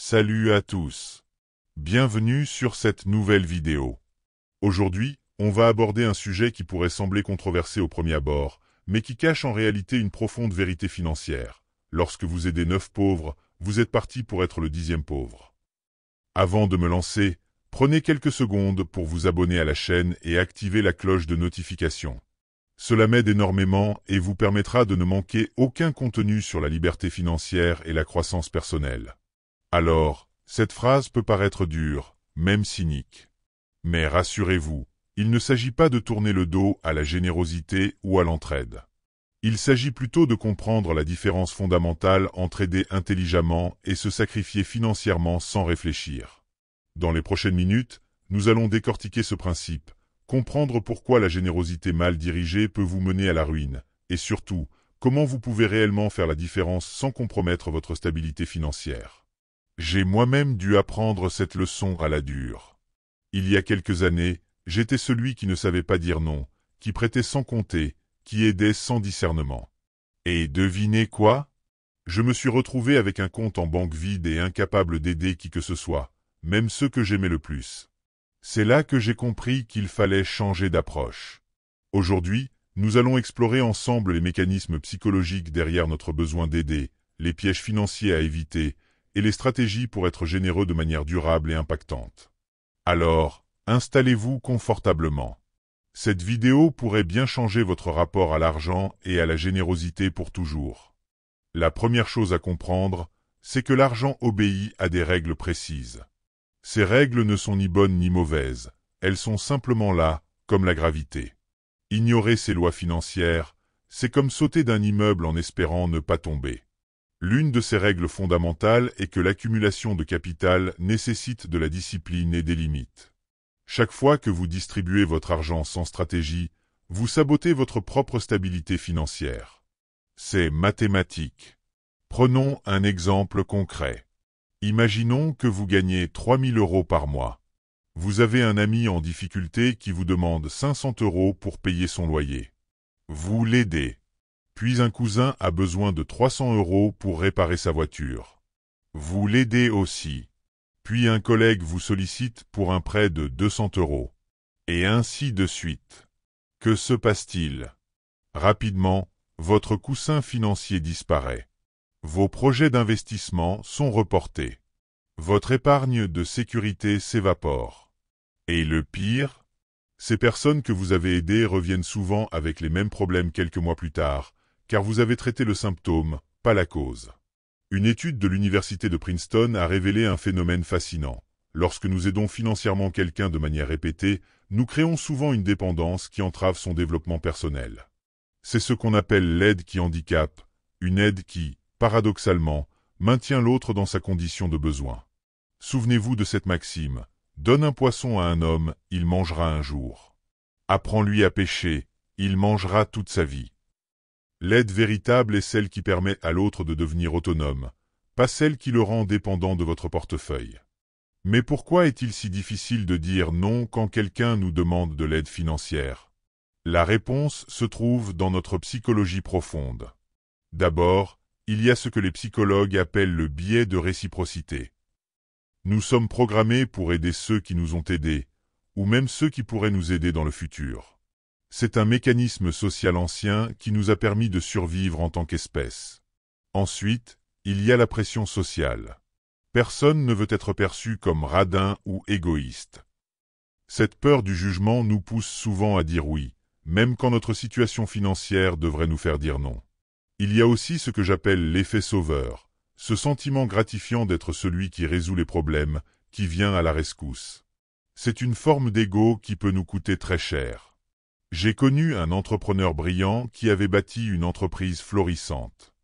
Salut à tous. Bienvenue sur cette nouvelle vidéo. Aujourd'hui, on va aborder un sujet qui pourrait sembler controversé au premier abord, mais qui cache en réalité une profonde vérité financière. Lorsque vous aidez 9 pauvres, vous êtes parti pour être le 10e pauvre. Avant de me lancer, prenez quelques secondes pour vous abonner à la chaîne et activer la cloche de notification. Cela m'aide énormément et vous permettra de ne manquer aucun contenu sur la liberté financière et la croissance personnelle. Alors, cette phrase peut paraître dure, même cynique. Mais rassurez-vous, il ne s'agit pas de tourner le dos à la générosité ou à l'entraide. Il s'agit plutôt de comprendre la différence fondamentale entre aider intelligemment et se sacrifier financièrement sans réfléchir. Dans les prochaines minutes, nous allons décortiquer ce principe, comprendre pourquoi la générosité mal dirigée peut vous mener à la ruine, et surtout, comment vous pouvez réellement faire la différence sans compromettre votre stabilité financière. J'ai moi-même dû apprendre cette leçon à la dure. Il y a quelques années, j'étais celui qui ne savait pas dire non, qui prêtait sans compter, qui aidait sans discernement. Et devinez quoi? Je me suis retrouvé avec un compte en banque vide et incapable d'aider qui que ce soit, même ceux que j'aimais le plus. C'est là que j'ai compris qu'il fallait changer d'approche. Aujourd'hui, nous allons explorer ensemble les mécanismes psychologiques derrière notre besoin d'aider, les pièges financiers à éviter, et les stratégies pour être généreux de manière durable et impactante. Alors, installez-vous confortablement. Cette vidéo pourrait bien changer votre rapport à l'argent et à la générosité pour toujours. La première chose à comprendre, c'est que l'argent obéit à des règles précises. Ces règles ne sont ni bonnes ni mauvaises, elles sont simplement là, comme la gravité. Ignorer ces lois financières, c'est comme sauter d'un immeuble en espérant ne pas tomber. L'une de ces règles fondamentales est que l'accumulation de capital nécessite de la discipline et des limites. Chaque fois que vous distribuez votre argent sans stratégie, vous sabotez votre propre stabilité financière. C'est mathématique. Prenons un exemple concret. Imaginons que vous gagnez 3 000 € par mois. Vous avez un ami en difficulté qui vous demande 500 € pour payer son loyer. Vous l'aidez. Puis un cousin a besoin de 300 € pour réparer sa voiture. Vous l'aidez aussi. Puis un collègue vous sollicite pour un prêt de 200 €. Et ainsi de suite. Que se passe-t-il? Rapidement, votre coussin financier disparaît. Vos projets d'investissement sont reportés. Votre épargne de sécurité s'évapore. Et le pire? Ces personnes que vous avez aidées reviennent souvent avec les mêmes problèmes quelques mois plus tard, car vous avez traité le symptôme, pas la cause. Une étude de l'université de Princeton a révélé un phénomène fascinant. Lorsque nous aidons financièrement quelqu'un de manière répétée, nous créons souvent une dépendance qui entrave son développement personnel. C'est ce qu'on appelle l'aide qui handicape, une aide qui, paradoxalement, maintient l'autre dans sa condition de besoin. Souvenez-vous de cette maxime, donne un poisson à un homme, il mangera un jour. Apprends-lui à pêcher, il mangera toute sa vie. L'aide véritable est celle qui permet à l'autre de devenir autonome, pas celle qui le rend dépendant de votre portefeuille. Mais pourquoi est-il si difficile de dire non quand quelqu'un nous demande de l'aide financière? La réponse se trouve dans notre psychologie profonde. D'abord, il y a ce que les psychologues appellent le biais de réciprocité. Nous sommes programmés pour aider ceux qui nous ont aidés, ou même ceux qui pourraient nous aider dans le futur. C'est un mécanisme social ancien qui nous a permis de survivre en tant qu'espèce. Ensuite, il y a la pression sociale. Personne ne veut être perçu comme radin ou égoïste. Cette peur du jugement nous pousse souvent à dire oui, même quand notre situation financière devrait nous faire dire non. Il y a aussi ce que j'appelle l'effet sauveur, ce sentiment gratifiant d'être celui qui résout les problèmes, qui vient à la rescousse. C'est une forme d'ego qui peut nous coûter très cher. J'ai connu un entrepreneur brillant qui avait bâti une entreprise florissante.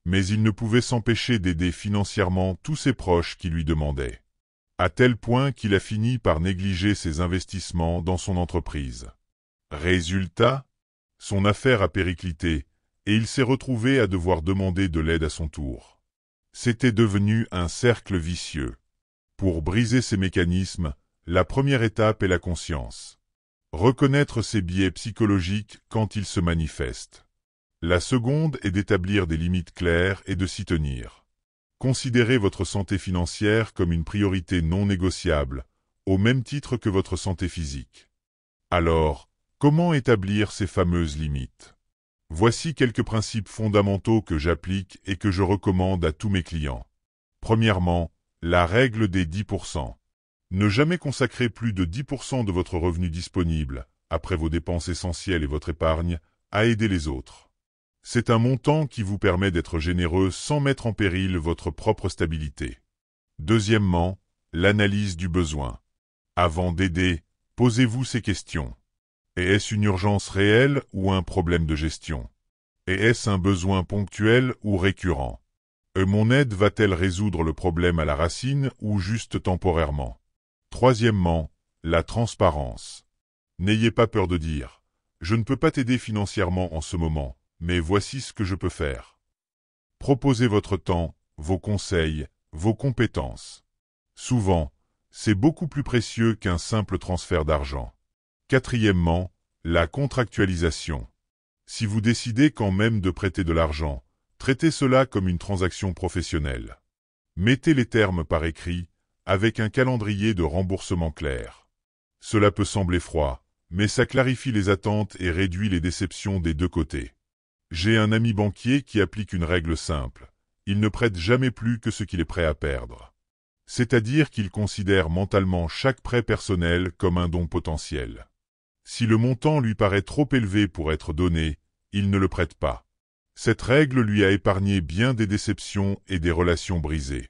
Mais il ne pouvait s'empêcher d'aider financièrement tous ses proches qui lui demandaient. À tel point qu'il a fini par négliger ses investissements dans son entreprise. Résultat, son affaire a périclité, et il s'est retrouvé à devoir demander de l'aide à son tour. C'était devenu un cercle vicieux. Pour briser ces mécanismes, la première étape est la conscience. Reconnaître ces biais psychologiques quand ils se manifestent. La seconde est d'établir des limites claires et de s'y tenir. Considérez votre santé financière comme une priorité non négociable, au même titre que votre santé physique. Alors, comment établir ces fameuses limites? Voici quelques principes fondamentaux que j'applique et que je recommande à tous mes clients. Premièrement, la règle des 10%. Ne jamais consacrer plus de 10% de votre revenu disponible, après vos dépenses essentielles et votre épargne, à aider les autres. C'est un montant qui vous permet d'être généreux sans mettre en péril votre propre stabilité. Deuxièmement, l'analyse du besoin. Avant d'aider, posez-vous ces questions. Est-ce une urgence réelle ou un problème de gestion? Et est-ce un besoin ponctuel ou récurrent? Mon aide va-t-elle résoudre le problème à la racine ou juste temporairement? Troisièmement, la transparence. N'ayez pas peur de dire « Je ne peux pas t'aider financièrement en ce moment, mais voici ce que je peux faire ». Proposez votre temps, vos conseils, vos compétences. Souvent, c'est beaucoup plus précieux qu'un simple transfert d'argent. Quatrièmement, la contractualisation. Si vous décidez quand même de prêter de l'argent, traitez cela comme une transaction professionnelle. Mettez les termes par écrit, avec un calendrier de remboursement clair. Cela peut sembler froid, mais ça clarifie les attentes et réduit les déceptions des deux côtés. J'ai un ami banquier qui applique une règle simple. Il ne prête jamais plus que ce qu'il est prêt à perdre. C'est-à-dire qu'il considère mentalement chaque prêt personnel comme un don potentiel. Si le montant lui paraît trop élevé pour être donné, il ne le prête pas. Cette règle lui a épargné bien des déceptions et des relations brisées.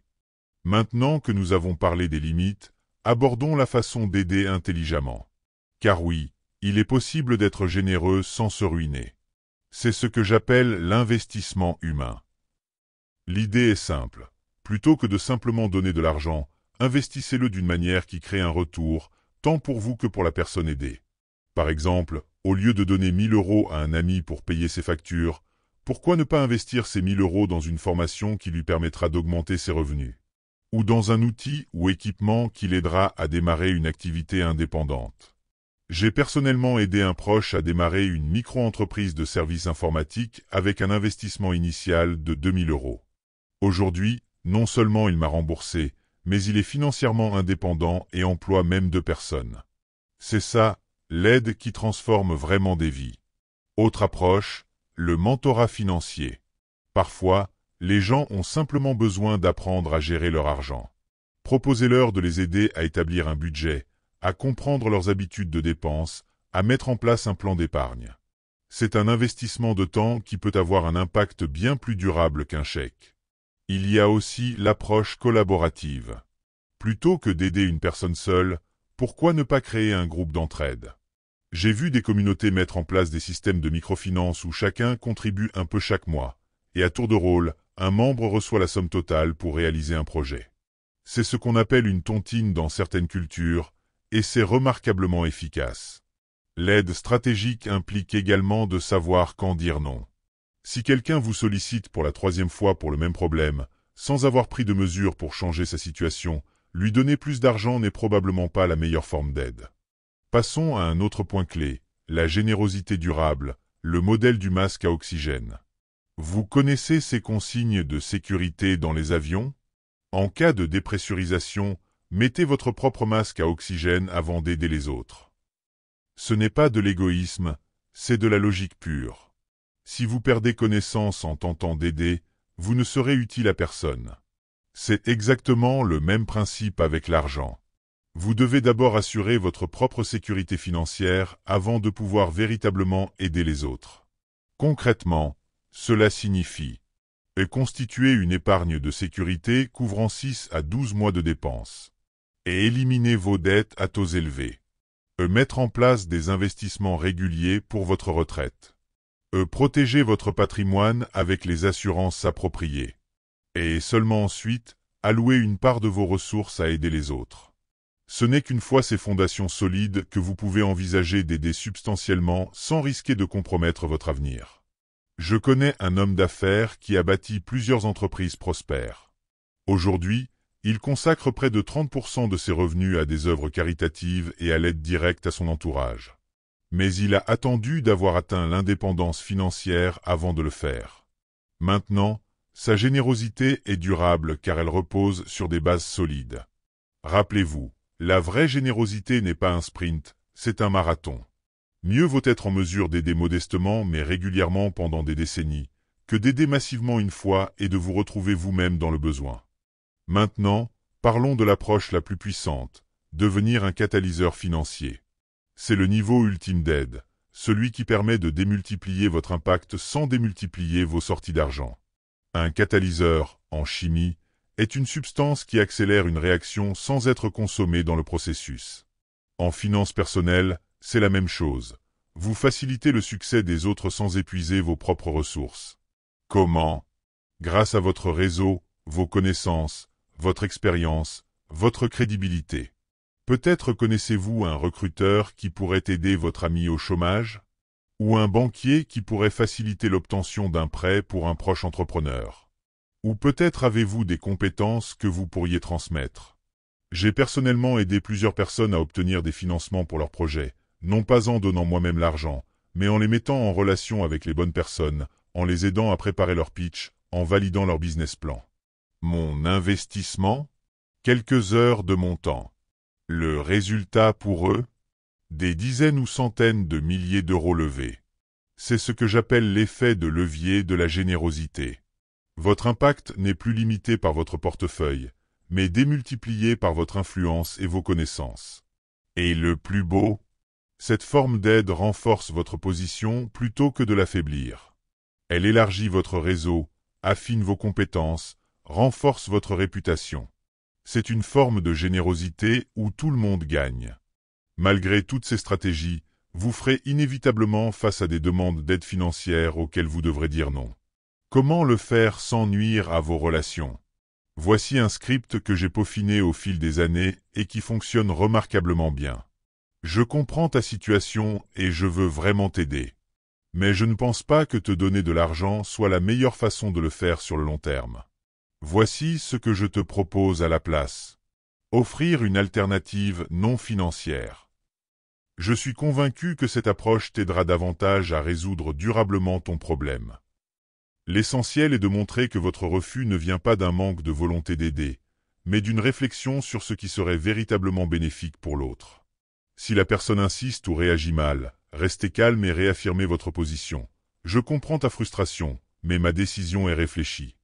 Maintenant que nous avons parlé des limites, abordons la façon d'aider intelligemment. Car oui, il est possible d'être généreux sans se ruiner. C'est ce que j'appelle l'investissement humain. L'idée est simple. Plutôt que de simplement donner de l'argent, investissez-le d'une manière qui crée un retour, tant pour vous que pour la personne aidée. Par exemple, au lieu de donner 1000 € à un ami pour payer ses factures, pourquoi ne pas investir ces 1000 € dans une formation qui lui permettra d'augmenter ses revenus? Ou dans un outil ou équipement qui l'aidera à démarrer une activité indépendante. J'ai personnellement aidé un proche à démarrer une micro-entreprise de services informatiques avec un investissement initial de 2000 €. Aujourd'hui, non seulement il m'a remboursé, mais il est financièrement indépendant et emploie même 2 personnes. C'est ça, l'aide qui transforme vraiment des vies. Autre approche, le mentorat financier. Parfois, les gens ont simplement besoin d'apprendre à gérer leur argent. Proposez-leur de les aider à établir un budget, à comprendre leurs habitudes de dépenses, à mettre en place un plan d'épargne. C'est un investissement de temps qui peut avoir un impact bien plus durable qu'un chèque. Il y a aussi l'approche collaborative. Plutôt que d'aider une personne seule, pourquoi ne pas créer un groupe d'entraide? J'ai vu des communautés mettre en place des systèmes de microfinance où chacun contribue un peu chaque mois, et à tour de rôle, un membre reçoit la somme totale pour réaliser un projet. C'est ce qu'on appelle une tontine dans certaines cultures, et c'est remarquablement efficace. L'aide stratégique implique également de savoir quand dire non. Si quelqu'un vous sollicite pour la 3e fois pour le même problème, sans avoir pris de mesures pour changer sa situation, lui donner plus d'argent n'est probablement pas la meilleure forme d'aide. Passons à un autre point clé, la générosité durable, le modèle du masque à oxygène. Vous connaissez ces consignes de sécurité dans les avions? En cas de dépressurisation, mettez votre propre masque à oxygène avant d'aider les autres. Ce n'est pas de l'égoïsme, c'est de la logique pure. Si vous perdez connaissance en tentant d'aider, vous ne serez utile à personne. C'est exactement le même principe avec l'argent. Vous devez d'abord assurer votre propre sécurité financière avant de pouvoir véritablement aider les autres. Concrètement, cela signifie constituer une épargne de sécurité couvrant 6 à 12 mois de dépenses et éliminer vos dettes à taux élevés. Mettre en place des investissements réguliers pour votre retraite. Protéger votre patrimoine avec les assurances appropriées. Et seulement ensuite, allouer une part de vos ressources à aider les autres. Ce n'est qu'une fois ces fondations solides que vous pouvez envisager d'aider substantiellement sans risquer de compromettre votre avenir. Je connais un homme d'affaires qui a bâti plusieurs entreprises prospères. Aujourd'hui, il consacre près de 30% de ses revenus à des œuvres caritatives et à l'aide directe à son entourage. Mais il a attendu d'avoir atteint l'indépendance financière avant de le faire. Maintenant, Sa générosité est durable car elle repose sur des bases solides. Rappelez-vous, la vraie générosité n'est pas un sprint, c'est un marathon. Mieux vaut être en mesure d'aider modestement mais régulièrement pendant des décennies, que d'aider massivement une fois et de vous retrouver vous-même dans le besoin. Maintenant, parlons de l'approche la plus puissante, devenir un catalyseur financier. C'est le niveau ultime d'aide, celui qui permet de démultiplier votre impact sans démultiplier vos sorties d'argent. Un catalyseur, en chimie, est une substance qui accélère une réaction sans être consommée dans le processus. En finance personnelle, c'est la même chose. Vous facilitez le succès des autres sans épuiser vos propres ressources. Comment? Grâce à votre réseau, vos connaissances, votre expérience, votre crédibilité. Peut-être connaissez-vous un recruteur qui pourrait aider votre ami au chômage? Ou un banquier qui pourrait faciliter l'obtention d'un prêt pour un proche entrepreneur? Ou peut-être avez-vous des compétences que vous pourriez transmettre? J'ai personnellement aidé plusieurs personnes à obtenir des financements pour leurs projets, non pas en donnant moi-même l'argent, mais en les mettant en relation avec les bonnes personnes, en les aidant à préparer leur pitch, en validant leur business plan. Mon investissement? Quelques heures de mon temps. Le résultat pour eux? Des dizaines ou centaines de milliers d'euros levés. C'est ce que j'appelle l'effet de levier de la générosité. Votre impact n'est plus limité par votre portefeuille, mais démultiplié par votre influence et vos connaissances. Et le plus beau? Cette forme d'aide renforce votre position plutôt que de l'affaiblir. Elle élargit votre réseau, affine vos compétences, renforce votre réputation. C'est une forme de générosité où tout le monde gagne. Malgré toutes ces stratégies, vous ferez inévitablement face à des demandes d'aide financière auxquelles vous devrez dire non. Comment le faire sans nuire à vos relations? Voici un script que j'ai peaufiné au fil des années et qui fonctionne remarquablement bien. Je comprends ta situation et je veux vraiment t'aider. Mais je ne pense pas que te donner de l'argent soit la meilleure façon de le faire sur le long terme. Voici ce que je te propose à la place. Offrir une alternative non financière. Je suis convaincu que cette approche t'aidera davantage à résoudre durablement ton problème. L'essentiel est de montrer que votre refus ne vient pas d'un manque de volonté d'aider, mais d'une réflexion sur ce qui serait véritablement bénéfique pour l'autre. Si la personne insiste ou réagit mal, restez calme et réaffirmez votre position. Je comprends ta frustration, mais ma décision est réfléchie.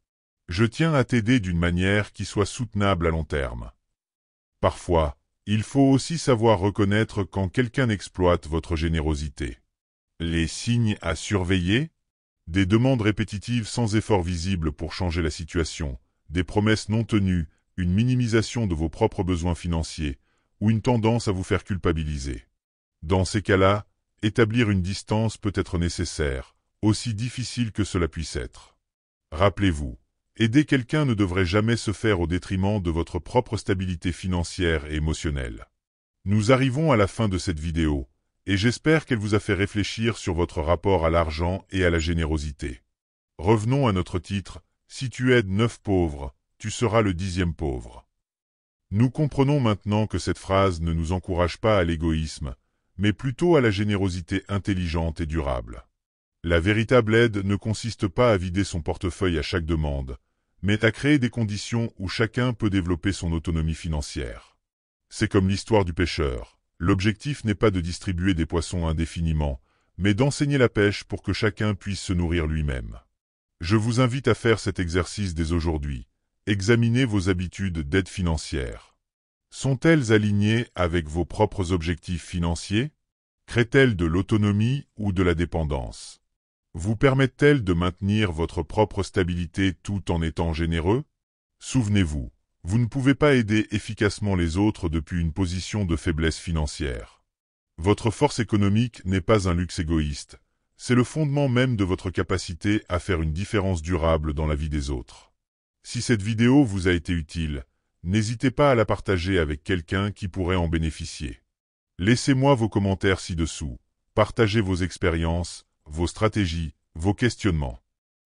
Je tiens à t'aider d'une manière qui soit soutenable à long terme. Parfois, il faut aussi savoir reconnaître quand quelqu'un exploite votre générosité. Les signes à surveiller? Des demandes répétitives sans effort visible pour changer la situation, des promesses non tenues, une minimisation de vos propres besoins financiers, ou une tendance à vous faire culpabiliser. Dans ces cas-là, établir une distance peut être nécessaire, aussi difficile que cela puisse être. Rappelez-vous, aider quelqu'un ne devrait jamais se faire au détriment de votre propre stabilité financière et émotionnelle. Nous arrivons à la fin de cette vidéo, et j'espère qu'elle vous a fait réfléchir sur votre rapport à l'argent et à la générosité. Revenons à notre titre, si tu aides 9 pauvres, tu seras le 10e pauvre. Nous comprenons maintenant que cette phrase ne nous encourage pas à l'égoïsme, mais plutôt à la générosité intelligente et durable. La véritable aide ne consiste pas à vider son portefeuille à chaque demande, mais à créer des conditions où chacun peut développer son autonomie financière. C'est comme l'histoire du pêcheur. L'objectif n'est pas de distribuer des poissons indéfiniment, mais d'enseigner la pêche pour que chacun puisse se nourrir lui-même. Je vous invite à faire cet exercice dès aujourd'hui. Examinez vos habitudes d'aide financière. Sont-elles alignées avec vos propres objectifs financiers? Créent-elles de l'autonomie ou de la dépendance? Vous permettent-elles de maintenir votre propre stabilité tout en étant généreux? Souvenez-vous, vous ne pouvez pas aider efficacement les autres depuis une position de faiblesse financière. Votre force économique n'est pas un luxe égoïste, c'est le fondement même de votre capacité à faire une différence durable dans la vie des autres. Si cette vidéo vous a été utile, n'hésitez pas à la partager avec quelqu'un qui pourrait en bénéficier. Laissez-moi vos commentaires ci-dessous, partagez vos expériences, vos stratégies, vos questionnements.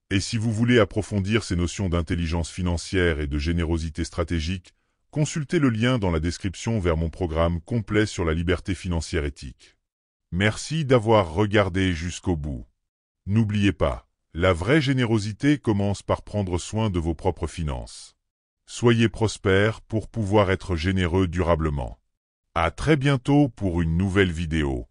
Et si vous voulez approfondir ces notions d'intelligence financière et de générosité stratégique, consultez le lien dans la description vers mon programme complet sur la liberté financière éthique. Merci d'avoir regardé jusqu'au bout. N'oubliez pas, La vraie générosité commence par prendre soin de vos propres finances. Soyez prospères pour pouvoir être généreux durablement. À très bientôt pour une nouvelle vidéo.